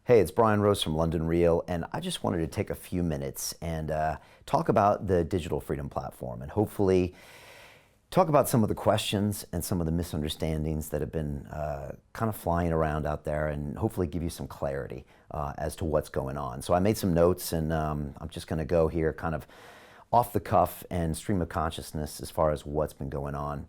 Hey, it's Brian Rose from London Real, and I just wanted to take a few minutes and talk about the Digital Freedom Platform and hopefully talk about some of the questions and some of the misunderstandings that have been kind of flying around out there and hopefully give you some clarity as to what's going on. So I made some notes and I'm just going to go here kind of off the cuff and stream of consciousness as far as what's been going on.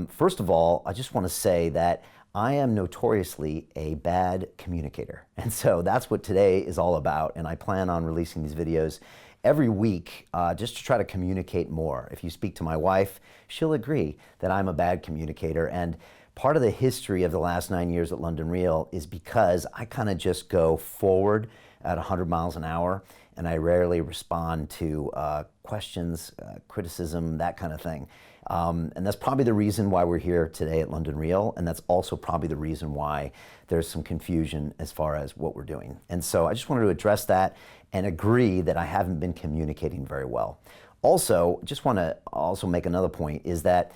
First of all, I just want to say that I am notoriously a bad communicator. And so that's what today is all about. And I plan on releasing these videos every week just to try to communicate more. If you speak to my wife, she'll agree that I'm a bad communicator. And part of the history of the last 9 years at London Real is because I kind of just go forward at 100 miles an hour and I rarely respond to questions, criticism, that kind of thing. And that's probably the reason why we're here today at London Real, and that's also probably the reason why there's some confusion as far as what we're doing. And so I just wanted to address that and agree that I haven't been communicating very well. Also, just want to also make another point is that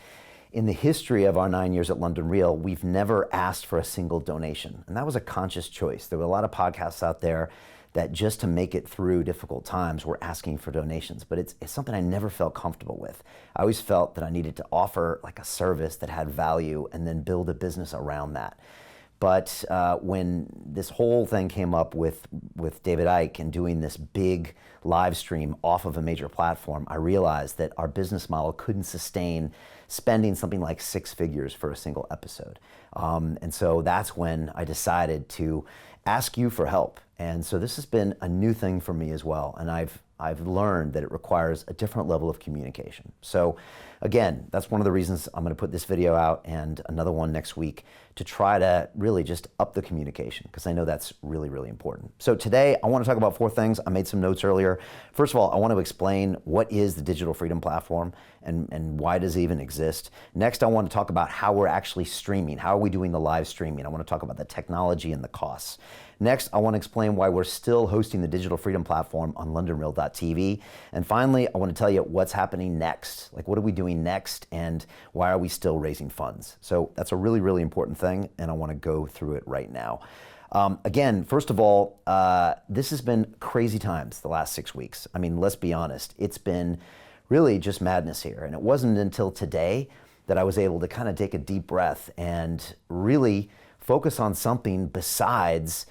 in the history of our 9 years at London Real, we've never asked for a single donation. And that was a conscious choice. There were a lot of podcasts out there that just to make it through difficult times were asking for donations, but it's something I never felt comfortable with. I always felt that I needed to offer like a service that had value and then build a business around that. But when this whole thing came up with David Icke and doing this big live stream off of a major platform, I realized that our business model couldn't sustain spending something like 6 figures for a single episode. And so that's when I decided to ask you for help. And so this has been a new thing for me as well. And I've learned that it requires a different level of communication. So again, that's one of the reasons I'm going to put this video out and another one next week to try to really just up the communication, because I know that's really, really important. So today I want to talk about 4 things. I made some notes earlier. First of all, I want to explain what is the Digital Freedom Platform and why does it even exist. Next, I want to talk about how we're actually streaming. How are we doing the live streaming? I want to talk about the technology and the costs. Next, I want to explain why we're still hosting the Digital Freedom Platform on LondonReal.tv. And finally, I want to tell you what's happening next. Like, what are we doing next and why are we still raising funds? So that's a really, really important thing, and I want to go through it right now. Again, first of all, this has been crazy times the last 6 weeks. I mean, let's be honest. It's been really just madness here. And it wasn't until today that I was able to kind of take a deep breath and really focus on something besides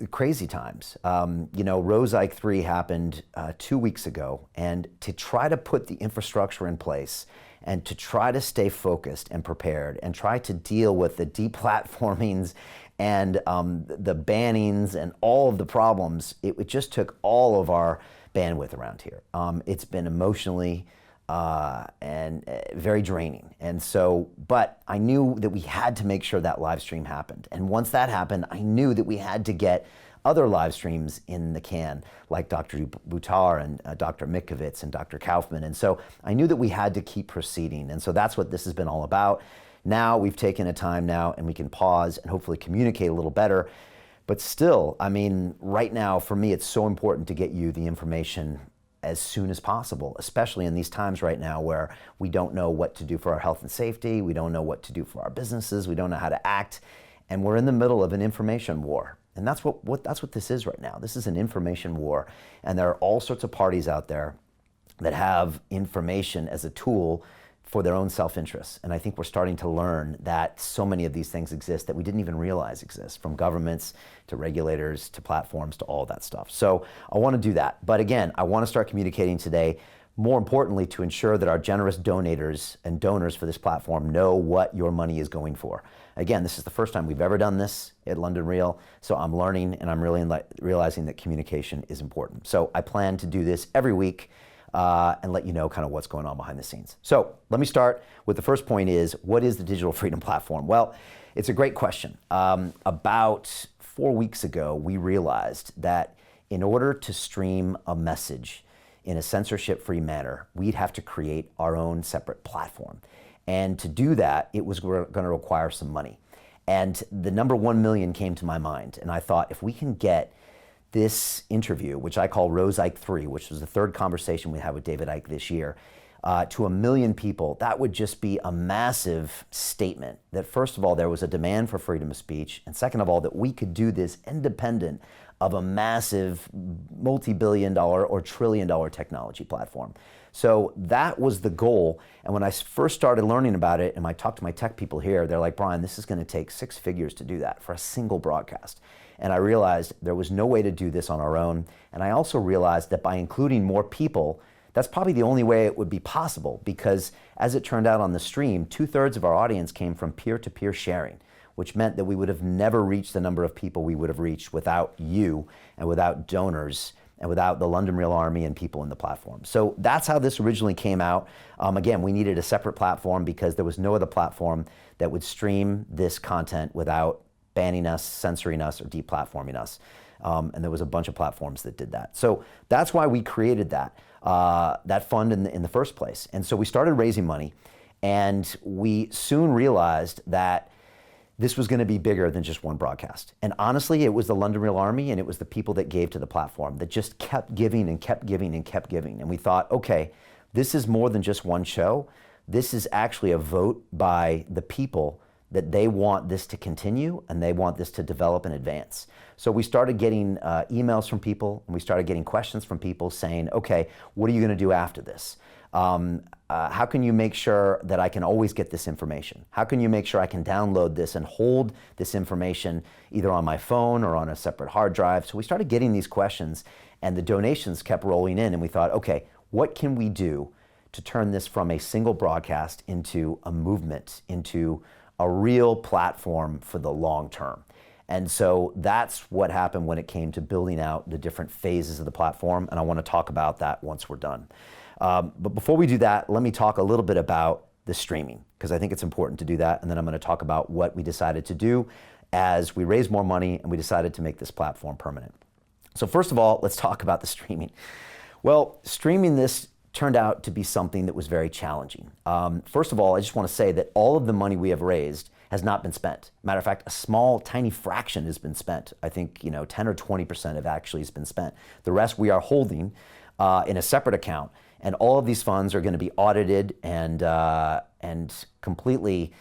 crazy times. You know, Rose Icke 3 happened 2 weeks ago, and to try to put the infrastructure in place and to try to stay focused and prepared and try to deal with the deplatformings and the bannings and all of the problems, it just took all of our bandwidth around here. It's been emotionally and very draining. And so, but I knew that we had to make sure that live stream happened. And once that happened, I knew that we had to get other live streams in the can, like Dr. Butar and Dr. Mikovits and Dr. Kaufman. And so I knew that we had to keep proceeding. And so that's what this has been all about. Now we've taken a time now and we can pause and hopefully communicate a little better. But still, I mean, right now for me, it's so important to get you the information as soon as possible, especially in these times right now where we don't know what to do for our health and safety, we don't know what to do for our businesses, we don't know how to act, and we're in the middle of an information war. And that's what this is right now. This is an information war, and there are all sorts of parties out there that have information as a tool for their own self-interest. And I think we're starting to learn that so many of these things exist that we didn't even realize exist, from governments to regulators to platforms to all that stuff. So I want to do that. But again, I want to start communicating today, more importantly, to ensure that our generous donators and donors for this platform know what your money is going for. Again, this is the first time we've ever done this at London Real, so I'm learning and I'm really realizing that communication is important. So I plan to do this every week and let you know kind of what's going on behind the scenes. So let me start with the first point is, what is the Digital Freedom Platform? Well, it's a great question. About 4 weeks ago, we realized that in order to stream a message in a censorship-free manner, we'd have to create our own separate platform. And to do that, it was going to require some money. And the number 1 million came to my mind. And I thought, if we can get this interview, which I call Rose Icke 3, which was the 3rd conversation we had with David Icke this year, to 1 million people, that would just be a massive statement that, first of all, there was a demand for freedom of speech, and second of all, that we could do this independent of a massive multi-billion-dollar or trillion-dollar technology platform. So that was the goal. And when I first started learning about it, and I talked to my tech people here, they're like, Brian, this is going to take 6 figures to do that for a single broadcast. And I realized there was no way to do this on our own. And I also realized that by including more people, that's probably the only way it would be possible, because as it turned out on the stream, 2/3 of our audience came from peer-to-peer sharing, which meant that we would have never reached the number of people we would have reached without you and without donors and without the London Real Army and people in the platform. So that's how this originally came out. Again, we needed a separate platform because there was no other platform that would stream this content without banning us, censoring us, or deplatforming us. And there was a bunch of platforms that did that. So that's why we created that fund in the first place. And so we started raising money, and we soon realized that this was going to be bigger than just one broadcast. And honestly, it was the London Real Army and it was the people that gave to the platform that just kept giving and kept giving and kept giving. And we thought, okay, this is more than just one show. This is actually a vote by the people that they want this to continue and they want this to develop and advance. So we started getting emails from people, and we started getting questions from people saying, okay, what are you going to do after this? How can you make sure that I can always get this information? How can you make sure I can download this and hold this information either on my phone or on a separate hard drive? So we started getting these questions, and the donations kept rolling in, and we thought, okay, what can we do to turn this from a single broadcast into a movement, into a real platform for the long term? And so that's what happened when it came to building out the different phases of the platform, and I want to talk about that once we're done. But before we do that, let me talk a little bit about the streaming, because I think it's important to do that, and then I'm going to talk about what we decided to do as we raised more money and we decided to make this platform permanent. So first of all, let's talk about the streaming. Well, streaming this turned out to be something that was very challenging. First of all, I just want to say that all of the money we have raised has not been spent. Matter of fact, a small, tiny fraction has been spent. I think 10 or 20% of actually has been spent. The rest we are holding in a separate account, and all of these funds are going to be audited and completely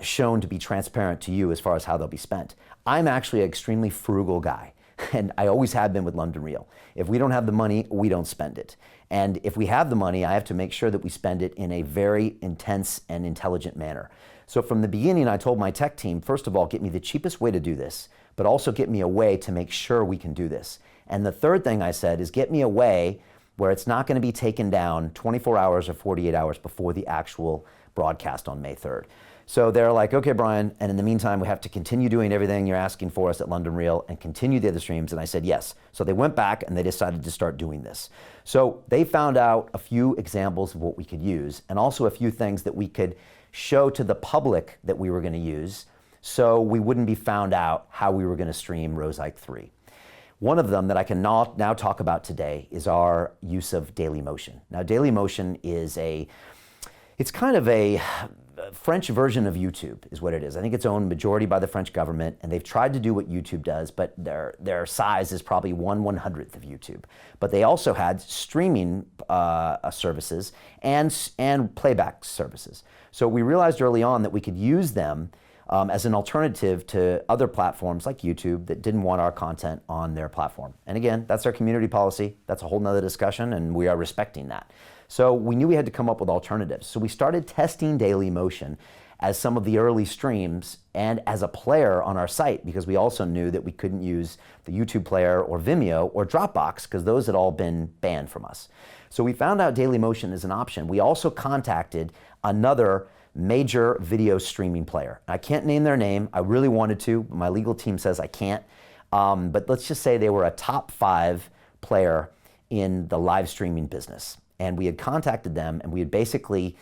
shown to be transparent to you as far as how they'll be spent. I'm actually an extremely frugal guy, and I always have been with London Real. If we don't have the money, we don't spend it. And if we have the money, I have to make sure that we spend it in a very intense and intelligent manner. So from the beginning, I told my tech team, first of all, get me the cheapest way to do this, but also get me a way to make sure we can do this. And the third thing I said is get me a way where it's not going to be taken down 24 hours or 48 hours before the actual broadcast on May 3rd. So they're like, okay, Brian, and in the meantime, we have to continue doing everything you're asking for us at London Real and continue the other streams. And I said, yes. So they went back and they decided to start doing this. So they found out a few examples of what we could use, and also a few things that we could show to the public that we were going to use, so we wouldn't be found out how we were going to stream Rose Ike 3. One of them that I can now talk about today is our use of Dailymotion. Now, Dailymotion is it's kind of a French version of YouTube is what it is. I think it's owned majority by the French government, and they've tried to do what YouTube does, but their size is probably 1/100th of YouTube. But they also had streaming services and playback services. So we realized early on that we could use them as an alternative to other platforms like YouTube that didn't want our content on their platform. And again, that's our community policy. That's a whole nother discussion, and we are respecting that. So we knew we had to come up with alternatives. So we started testing Dailymotion as some of the early streams and as a player on our site, because we also knew that we couldn't use the YouTube player or Vimeo or Dropbox because those had all been banned from us. So we found out Dailymotion is an option. We also contacted another major video streaming player. I can't name their name. I really wanted to, but my legal team says I can't. But let's just say they were a top 5 player in the live streaming business. And we had contacted them, and we had basically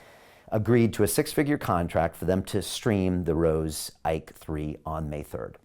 agreed to a 6-figure contract for them to stream the Rose Ike 3 on May 3rd.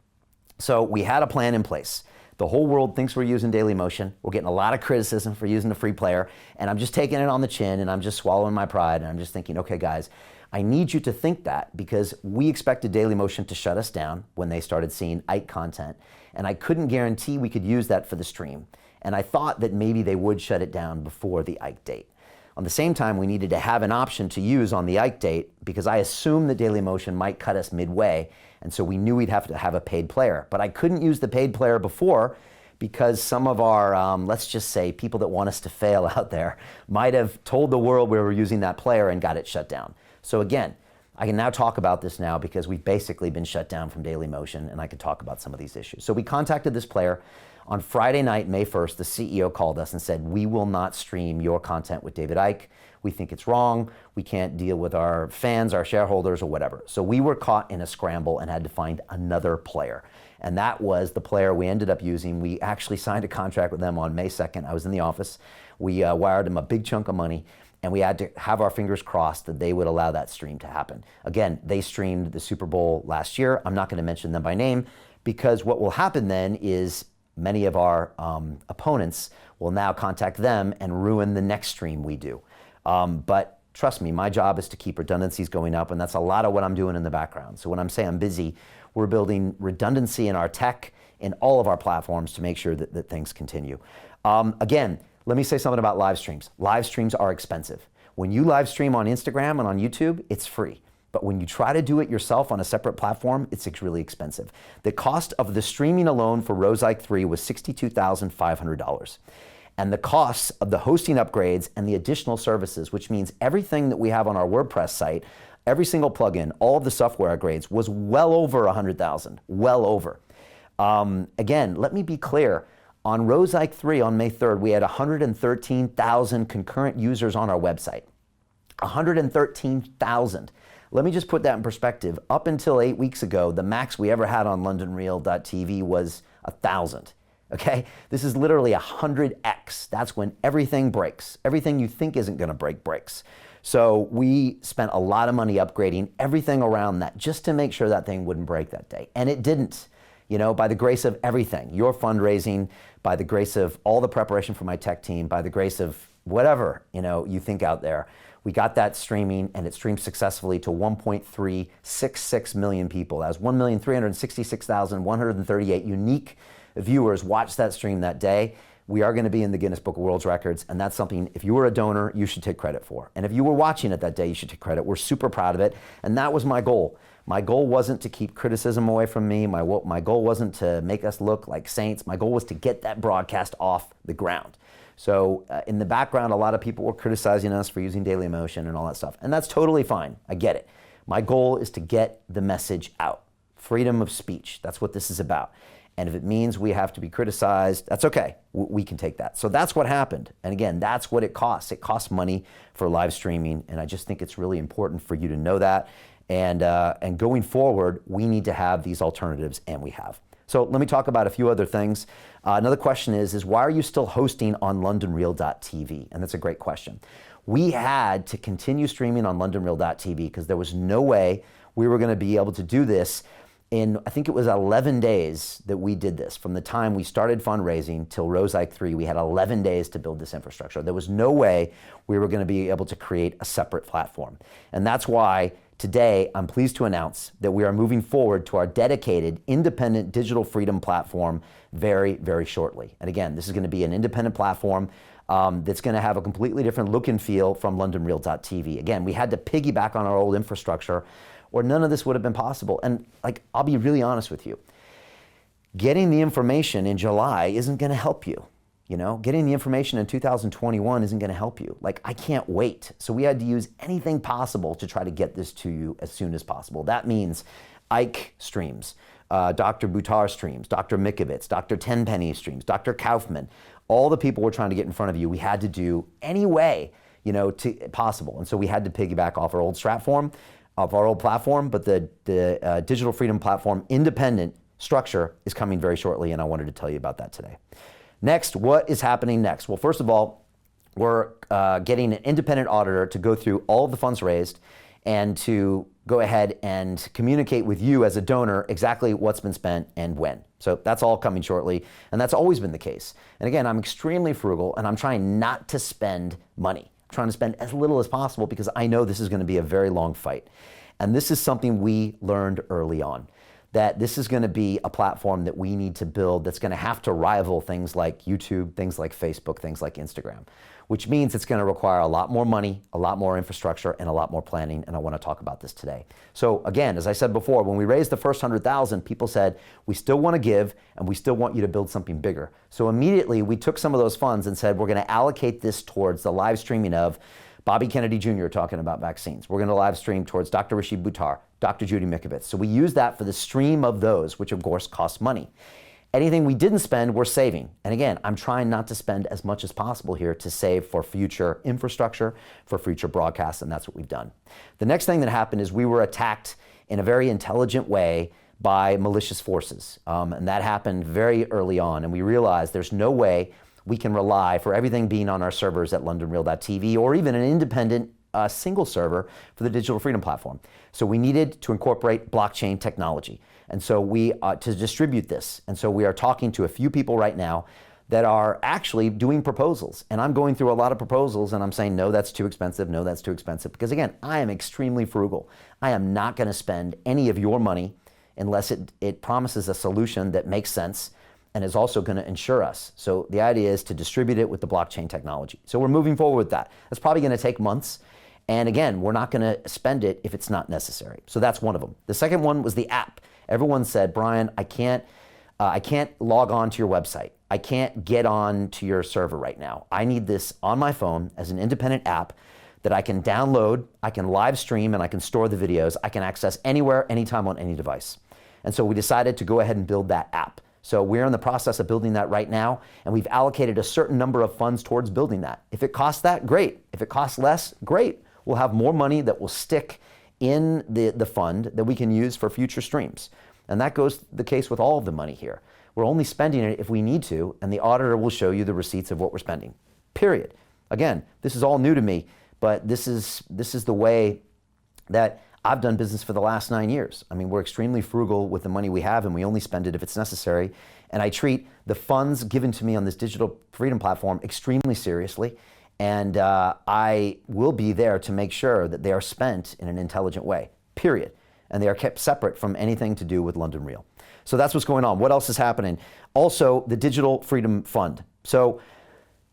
So we had a plan in place. The whole world thinks we're using Dailymotion. We're getting a lot of criticism for using a free player, and I'm just taking it on the chin, and I'm just swallowing my pride, and I'm just thinking, okay, guys, I need you to think that, because we expected Dailymotion to shut us down when they started seeing Ike content, and I couldn't guarantee we could use that for the stream. And I thought that maybe they would shut it down before the Ike date. On the same time, we needed to have an option to use on the Ike date because I assumed that Dailymotion might cut us midway, and so we knew we'd have to have a paid player. But I couldn't use the paid player before because some of our, let's just say, people that want us to fail out there might have told the world we were using that player and got it shut down. So again, I can now talk about this now because we've basically been shut down from Dailymotion, and I can talk about some of these issues. So we contacted this player. On Friday night, May 1st, the CEO called us and said, we will not stream your content with David Icke. We think it's wrong. We can't deal with our fans, our shareholders, or whatever. So we were caught in a scramble and had to find another player. And that was the player we ended up using. We actually signed a contract with them on May 2nd. I was in the office. We wired them a big chunk of money, and we had to have our fingers crossed that they would allow that stream to happen. Again, they streamed the Super Bowl last year. I'm not going to mention them by name because what will happen then is many of our opponents will now contact them and ruin the next stream we do. But trust me, my job is to keep redundancies going up, and that's a lot of what I'm doing in the background. So when I'm saying I'm busy, we're building redundancy in our tech, in all of our platforms to make sure that things continue. Again, let me say something about live streams. Live streams are expensive. When you live stream on Instagram and on YouTube, it's free. But when you try to do it yourself on a separate platform, it's really expensive. The cost of the streaming alone for Rose Ike 3 was $62,500. And the costs of the hosting upgrades and the additional services, which means everything that we have on our WordPress site, every single plugin, all of the software upgrades was well over $100,000, well over. Again, let me be clear. On Rose Ike 3 on May 3rd, we had 113,000 concurrent users on our website. 113,000. Let me just put that in perspective. Up until 8 weeks ago, the max we ever had on LondonReal.tv was 1,000. Okay? This is literally 100x. That's when everything breaks. Everything you think isn't going to break breaks. So we spent a lot of money upgrading everything around that just to make sure that thing wouldn't break that day. And it didn't. You know, by the grace of everything, your fundraising, by the grace of all the preparation for my tech team, by the grace of whatever, you know, you think out there, we got that streaming, and it streamed successfully to 1.366 million people. That was 1,366,138 unique viewers watched that stream that day. We are going to be in the Guinness Book of World Records, and that's something, if you were a donor, you should take credit for. And if you were watching it that day, you should take credit. We're super proud of it, and that was my goal. My goal wasn't to keep criticism away from me. My goal wasn't to make us look like saints. My goal was to get that broadcast off the ground. So in the background, a lot of people were criticizing us for using Dailymotion and all that stuff. And that's totally fine. I get it. My goal is to get the message out. Freedom of speech. That's what this is about. And if it means we have to be criticized, that's okay. We can take that. So that's what happened. And again, that's what it costs. It costs money for live streaming. And I just think it's really important for you to know that. And going forward, we need to have these alternatives, and we have. So let me talk about a few other things. Another question is why are you still hosting on LondonReal.tv? And that's a great question. We had to continue streaming on LondonReal.tv because there was no way we were going to be able to do this in, I think it was 11 days that we did this. From the time we started fundraising till Rose Ike 3, we had 11 days to build this infrastructure. There was no way we were going to be able to create a separate platform. And that's why today, I'm pleased to announce that we are moving forward to our dedicated independent digital freedom platform very, very shortly. And again, this is going to be an independent platform that's going to have a completely different look and feel from LondonReal.tv. Again, we had to piggyback on our old infrastructure, or none of this would have been possible. And I'll be really honest with you. Getting the information in July isn't going to help you. You know, getting the information in 2021 isn't going to help you. I can't wait. So we had to use anything possible to try to get this to you as soon as possible. That means Ike streams, Dr. Buttar streams, Dr. Mikovits, Dr. Tenpenny streams, Dr. Kaufman, all the people we're trying to get in front of you, we had to do any way, possible. And so we had to piggyback off our old platform, but the Digital Freedom Platform independent structure is coming very shortly, and I wanted to tell you about that today. Next, what is happening next? Well, first of all, we're getting an independent auditor to go through all of the funds raised and to go ahead and communicate with you as a donor exactly what's been spent and when. So that's all coming shortly, and that's always been the case. And again, I'm extremely frugal, and I'm trying not to spend money. I'm trying to spend as little as possible because I know this is going to be a very long fight. And this is something we learned early on. that this is going to be a platform that we need to build that's going to have to rival things like YouTube, things like Facebook, things like Instagram, which means it's going to require a lot more money, a lot more infrastructure, and a lot more planning, and I want to talk about this today. So again, as I said before, when we raised the first 100,000, people said, we still want to give, and we still want you to build something bigger. So immediately, we took some of those funds and said, we're going to allocate this towards the live streaming of Bobby Kennedy Jr. talking about vaccines. We're going to live stream towards Dr. Rashid Buttar, Dr. Judy Mikovits. So we use that for the stream of those, which of course costs money. Anything we didn't spend, we're saving. And again, I'm trying not to spend as much as possible here to save for future infrastructure, for future broadcasts, and that's what we've done. The next thing that happened is we were attacked in a very intelligent way by malicious forces. And that happened very early on. And we realized there's no way we can rely for everything being on our servers at LondonReal.tv or even an independent single server for the Digital Freedom Platform. So we needed to incorporate blockchain technology. And so to distribute this. And so we are talking to a few people right now that are actually doing proposals. And I'm going through a lot of proposals and I'm saying, no, that's too expensive. No, that's too expensive. Because again, I am extremely frugal. I am not going to spend any of your money unless it promises a solution that makes sense and is also going to insure us. So the idea is to distribute it with the blockchain technology. So we're moving forward with that. That's probably going to take months. And again, we're not going to spend it if it's not necessary. So that's one of them. The second one was the app. Everyone said, Brian, I can't log on to your website. I can't get on to your server right now. I need this on my phone as an independent app that I can download, I can live stream, and I can store the videos. I can access anywhere, anytime on any device. And so we decided to go ahead and build that app. So we're in the process of building that right now, and we've allocated a certain number of funds towards building that. If it costs that, great. If it costs less, great. We'll have more money that will stick in the fund that we can use for future streams. And that goes the case with all of the money here. We're only spending it if we need to, and the auditor will show you the receipts of what we're spending, period. Again, this is all new to me, but this is the way that I've done business for the last 9 years. I mean, we're extremely frugal with the money we have, and we only spend it if it's necessary. And I treat the funds given to me on this Digital Freedom Platform extremely seriously. And I will be there to make sure that they are spent in an intelligent way, period. And they are kept separate from anything to do with London Real. So that's what's going on. What else is happening? Also, the Digital Freedom Fund. So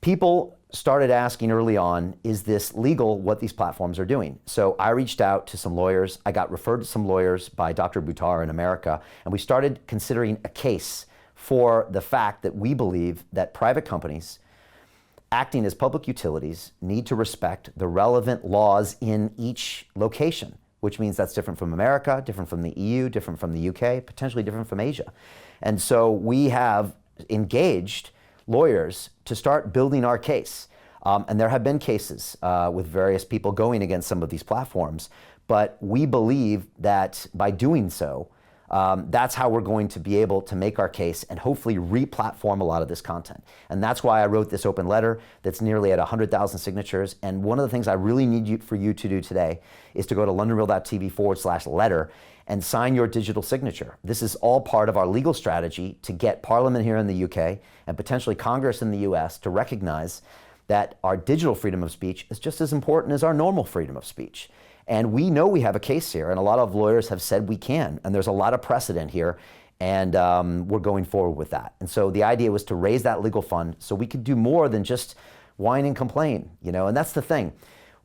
people started asking early on, is this legal, what these platforms are doing? So I reached out to some lawyers. I got referred to some lawyers by Dr. Buttar in America, and we started considering a case for the fact that we believe that private companies acting as public utilities need to respect the relevant laws in each location, which means that's different from America, different from the EU, different from the UK, potentially different from Asia. And so we have engaged lawyers to start building our case. And there have been cases with various people going against some of these platforms, but we believe that by doing so, that's how we're going to be able to make our case and hopefully re-platform a lot of this content. And that's why I wrote this open letter that's nearly at 100,000 signatures. And one of the things I really need for you to do today is to go to londonreal.tv/letter and sign your digital signature. This is all part of our legal strategy to get Parliament here in the UK and potentially Congress in the US to recognize that our digital freedom of speech is just as important as our normal freedom of speech. And we know we have a case here, and a lot of lawyers have said we can, and there's a lot of precedent here, and we're going forward with that. And so the idea was to raise that legal fund so we could do more than just whine and complain, and that's the thing.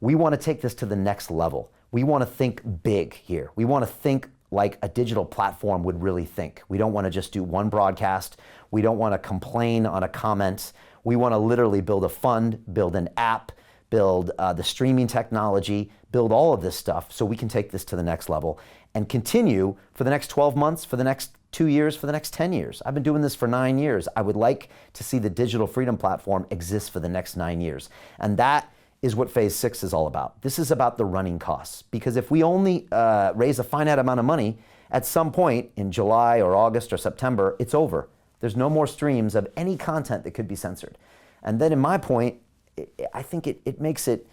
We want to take this to the next level. We want to think big here. We want to think like a digital platform would really think. We don't want to just do one broadcast. We don't want to complain on a comment. We want to literally build a fund, build an app, build the streaming technology, build all of this stuff so we can take this to the next level and continue for the next 12 months, for the next 2 years, for the next 10 years. I've been doing this for 9 years. I would like to see the Digital Freedom Platform exist for the next 9 years. And that is what Phase 6 is all about. This is about the running costs. Because if we only raise a finite amount of money, at some point in July or August or September, it's over. There's no more streams of any content that could be censored. And then in my point, I think it makes it,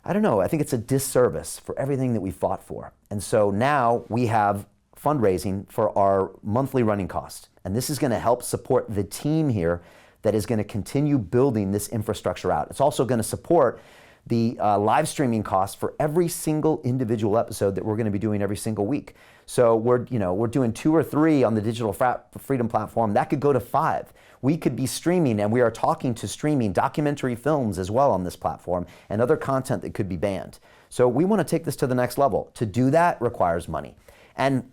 I don't know, I think it's a disservice for everything that we fought for. And so now we have fundraising for our monthly running costs. And this is going to help support the team here that is going to continue building this infrastructure out. It's also going to support the live streaming costs for every single individual episode that we're going to be doing every single week. So we're doing 2 or 3 on the Digital Freedom platform. That could go to 5. We could be streaming, and we are talking to streaming documentary films as well on this platform and other content that could be banned. So we want to take this to the next level. To do that requires money. And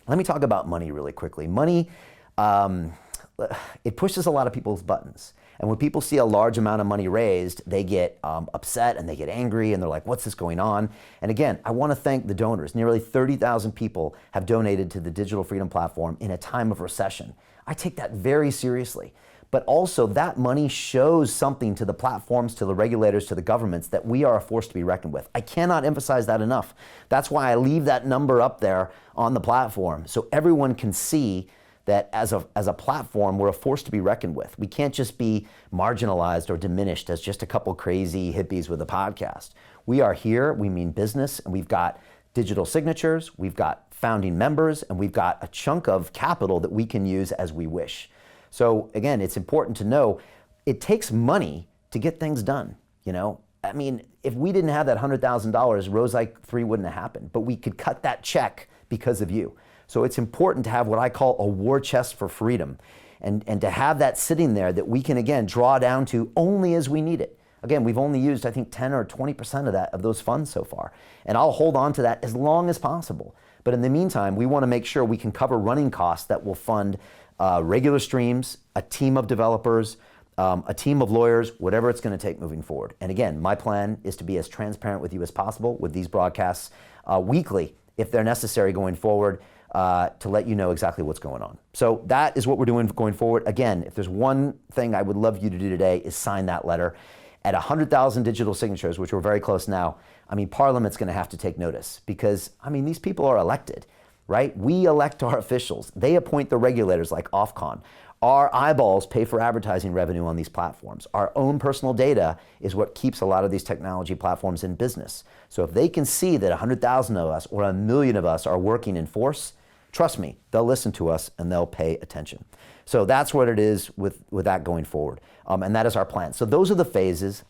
let me talk about money really quickly. Money, it pushes a lot of people's buttons. And when people see a large amount of money raised, they get upset and they get angry and they're like, what's this going on? And again, I want to thank the donors. Nearly 30,000 people have donated to the Digital Freedom platform in a time of recession. I take that very seriously. But also that money shows something to the platforms, to the regulators, to the governments that we are a force to be reckoned with. I cannot emphasize that enough. That's why I leave that number up there on the platform so everyone can see that as a platform, we're a force to be reckoned with. We can't just be marginalized or diminished as just a couple crazy hippies with a podcast. We are here, we mean business, and we've got digital signatures, we've got founding members, and we've got a chunk of capital that we can use as we wish. So again, it's important to know it takes money to get things done, you know? I mean, if we didn't have that $100,000, Rosite 3 wouldn't have happened, but we could cut that check because of you. So it's important to have what I call a war chest for freedom and to have that sitting there that we can, again, draw down to only as we need it. Again, we've only used, I think, 10 or 20% of those funds so far. And I'll hold on to that as long as possible. But in the meantime, we want to make sure we can cover running costs that will fund regular streams, a team of developers, a team of lawyers, whatever it's going to take moving forward. And again, my plan is to be as transparent with you as possible with these broadcasts weekly, if they're necessary going forward, to let you know exactly what's going on. So that is what we're doing going forward. Again, if there's one thing I would love you to do today is sign that letter. At 100,000 digital signatures, which we're very close now, I mean, Parliament's going to have to take notice because, I mean, these people are elected, right? We elect our officials. They appoint the regulators like Ofcom. Our eyeballs pay for advertising revenue on these platforms. Our own personal data is what keeps a lot of these technology platforms in business. So if they can see that 100,000 of us or 1 million of us are working in force, trust me, they'll listen to us and they'll pay attention. So that's what it is with that going forward. And that is our plan. So those are the phases.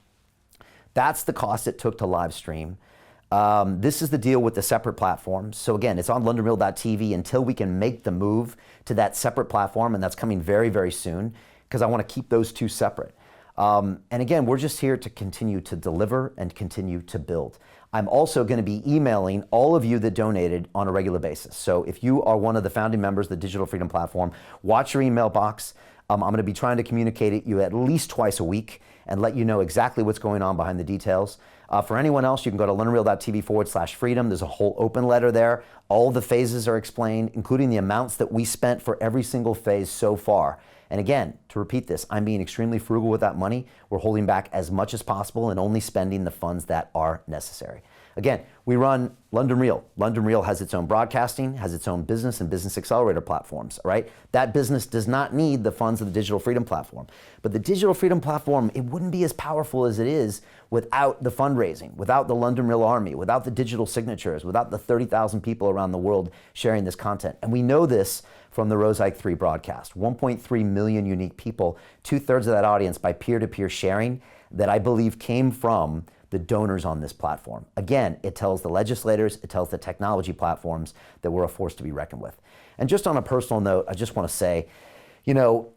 That's the cost it took to live stream. This is the deal with the separate platforms. So again, it's on LondonReal.tv until we can make the move to that separate platform, and that's coming very, very soon because I want to keep those two separate. And again, we're just here to continue to deliver and continue to build. I'm also going to be emailing all of you that donated on a regular basis. So if you are one of the founding members of the Digital Freedom Platform, watch your email box. I'm going to be trying to communicate at you at least twice a week and let you know exactly what's going on behind the details. For anyone else, you can go to LondonReal.tv/freedom. There's a whole open letter there. All the phases are explained, including the amounts that we spent for every single phase so far. And again, to repeat this, I'm being extremely frugal with that money. We're holding back as much as possible and only spending the funds that are necessary. Again, we run London Real. London Real has its own broadcasting, has its own business and business accelerator platforms, right? That business does not need the funds of the Digital Freedom Platform. But the Digital Freedom Platform, it wouldn't be as powerful as it is without the fundraising, without the London Real Army, without the digital signatures, without the 30,000 people around the world sharing this content. And we know this from the Rosite 3 broadcast. 1.3 million unique people, 2/3 of that audience by peer-to-peer sharing that I believe came from the donors on this platform. Again, it tells the legislators, it tells the technology platforms that we're a force to be reckoned with. And just on a personal note, I just want to say, you know,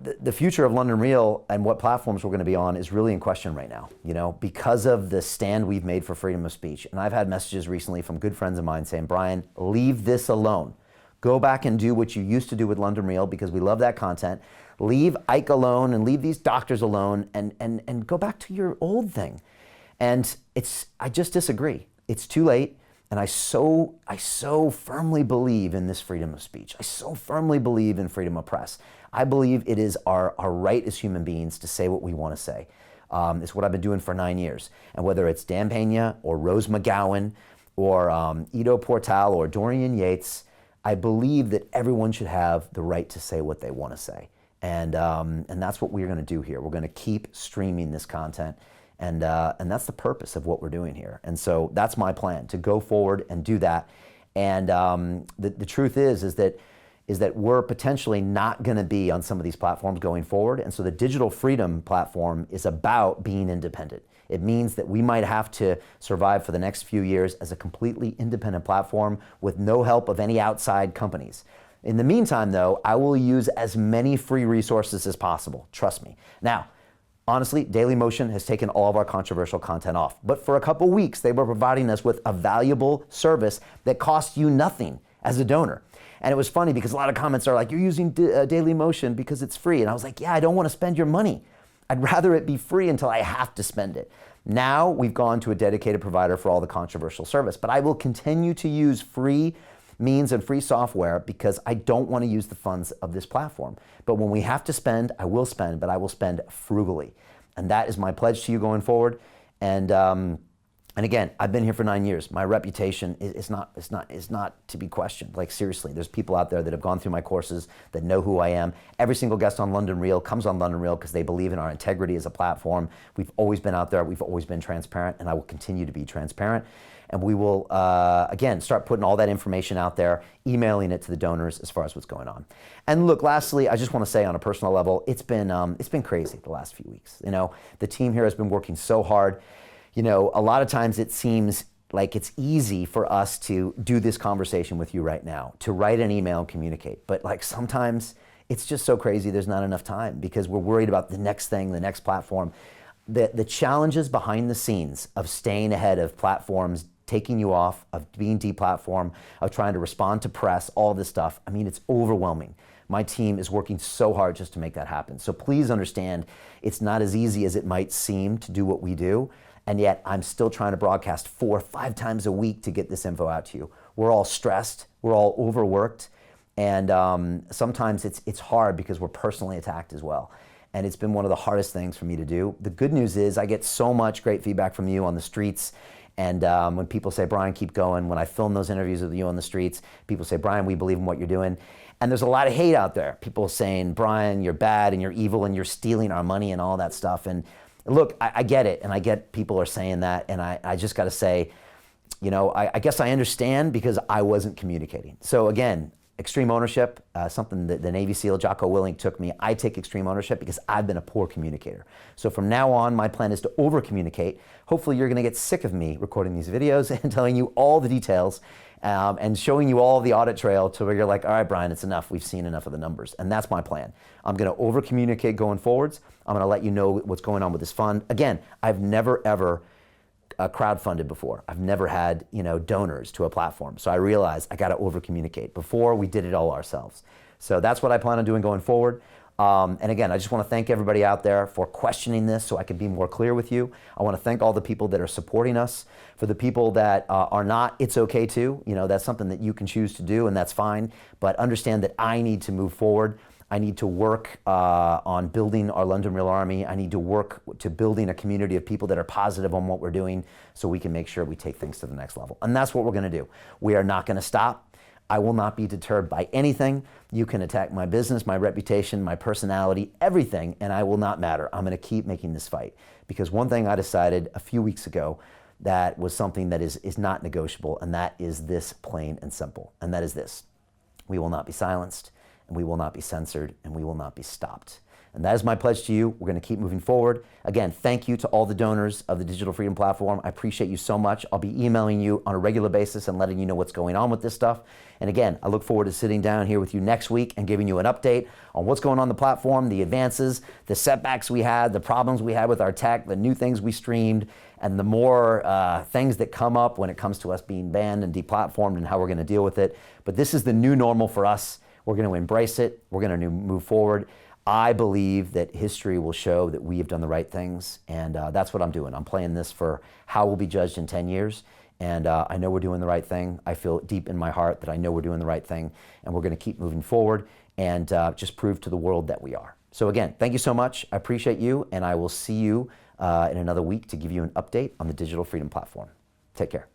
the future of London Real and what platforms we're going to be on is really in question right now, you know, because of the stand we've made for freedom of speech. And I've had messages recently from good friends of mine saying, Brian, leave this alone. Go back and do what you used to do with London Real because we love that content. Leave Ike alone and leave these doctors alone and go back to your old thing. And I just disagree. It's too late. And I so firmly believe in this freedom of speech. I so firmly believe in freedom of press. I believe it is our right as human beings to say what we want to say. It's what I've been doing for 9 years. And whether it's Dan Pena or Rose McGowan or Ido Portal or Dorian Yates, I believe that everyone should have the right to say what they want to say. And that's what we're going to do here. We're going to keep streaming this content. And that's the purpose of what we're doing here. And so that's my plan, to go forward and do that. And the truth is that we're potentially not going to be on some of these platforms going forward. And so the Digital Freedom Platform is about being independent. It means that we might have to survive for the next few years as a completely independent platform with no help of any outside companies. In the meantime, though, I will use as many free resources as possible. Trust me. Now, honestly, Dailymotion has taken all of our controversial content off. But for a couple weeks, they were providing us with a valuable service that costs you nothing as a donor. And it was funny because a lot of comments are like, you're using Dailymotion because it's free. And I was like, yeah, I don't want to spend your money. I'd rather it be free until I have to spend it. Now we've gone to a dedicated provider for all the controversial service. But I will continue to use free means and free software because I don't want to use the funds of this platform. But when we have to spend, I will spend, but I will spend frugally. And that is my pledge to you going forward. And again, I've been here for 9 years. My reputation is not to be questioned. Like seriously, there's people out there that have gone through my courses that know who I am. Every single guest on London Real comes on London Real because they believe in our integrity as a platform. We've always been out there. We've always been transparent, and I will continue to be transparent. And we will, again, start putting all that information out there, emailing it to the donors as far as what's going on. And look, lastly, I just want to say on a personal level, it's been crazy the last few weeks. You know, the team here has been working so hard. You know, a lot of times it seems like it's easy for us to do this conversation with you right now, to write an email and communicate. But like sometimes it's just so crazy there's not enough time because we're worried about the next thing, the next platform. The challenges behind the scenes of staying ahead of platforms taking you off, of being deplatformed, of trying to respond to press, all this stuff. I mean, it's overwhelming. My team is working so hard just to make that happen. So please understand, it's not as easy as it might seem to do what we do. And yet I'm still trying to broadcast 4 or 5 times a week to get this info out to you. We're all stressed, we're all overworked, and sometimes it's hard because we're personally attacked as well. And it's been one of the hardest things for me to do. The good news is I get so much great feedback from you on the streets. And when people say, Brian, keep going, when I film those interviews with you on the streets, people say, Brian, we believe in what you're doing. And there's a lot of hate out there. People saying, Brian, you're bad and you're evil and you're stealing our money and all that stuff. And look, I get it. And I get people are saying that. And I just got to say, you know, I guess I understand because I wasn't communicating. So again, extreme ownership, something that the Navy SEAL Jocko Willink took me. I take extreme ownership because I've been a poor communicator. So from now on, my plan is to over communicate. Hopefully you're going to get sick of me recording these videos and telling you all the details and showing you all the audit trail to where you're like, all right, Brian, it's enough. We've seen enough of the numbers. And that's my plan. I'm going to over communicate going forwards. I'm going to let you know what's going on with this fund. Again, I've never, ever crowdfunded before. I've never had, you know, donors to a platform. So I realized I got to over communicate. Before, we did it all ourselves. So that's what I plan on doing going forward. And again, I just want to thank everybody out there for questioning this so I can be more clear with you. I want to thank all the people that are supporting us. For the people that are not, it's okay too. You know, that's something that you can choose to do and that's fine. But understand that I need to move forward. I need to work on building our London Real Army. I need to work to building a community of people that are positive on what we're doing so we can make sure we take things to the next level. And that's what we're going to do. We are not going to stop. I will not be deterred by anything. You can attack my business, my reputation, my personality, everything, and I will not matter. I'm going to keep making this fight. Because one thing I decided a few weeks ago that was something that is not negotiable, and that is this plain and simple. And that is this. We will not be silenced. And we will not be censored, and we will not be stopped. And that is my pledge to you. We're going to keep moving forward. Again, thank you to all the donors of the Digital Freedom Platform. I appreciate you so much. I'll be emailing you on a regular basis and letting you know what's going on with this stuff. And again, I look forward to sitting down here with you next week and giving you an update on what's going on the platform, the advances, the setbacks we had, the problems we had with our tech, the new things we streamed, and the more things that come up when it comes to us being banned and deplatformed and how we're going to deal with it. But this is the new normal for us. We're going to embrace it. We're going to move forward. I believe that history will show that we have done the right things, and that's what I'm doing. I'm playing this for how we'll be judged in 10 years, and I know we're doing the right thing. I feel deep in my heart that I know we're doing the right thing, and we're going to keep moving forward and just prove to the world that we are. So again, thank you so much. I appreciate you, and I will see you in another week to give you an update on the Digital Freedom Platform. Take care.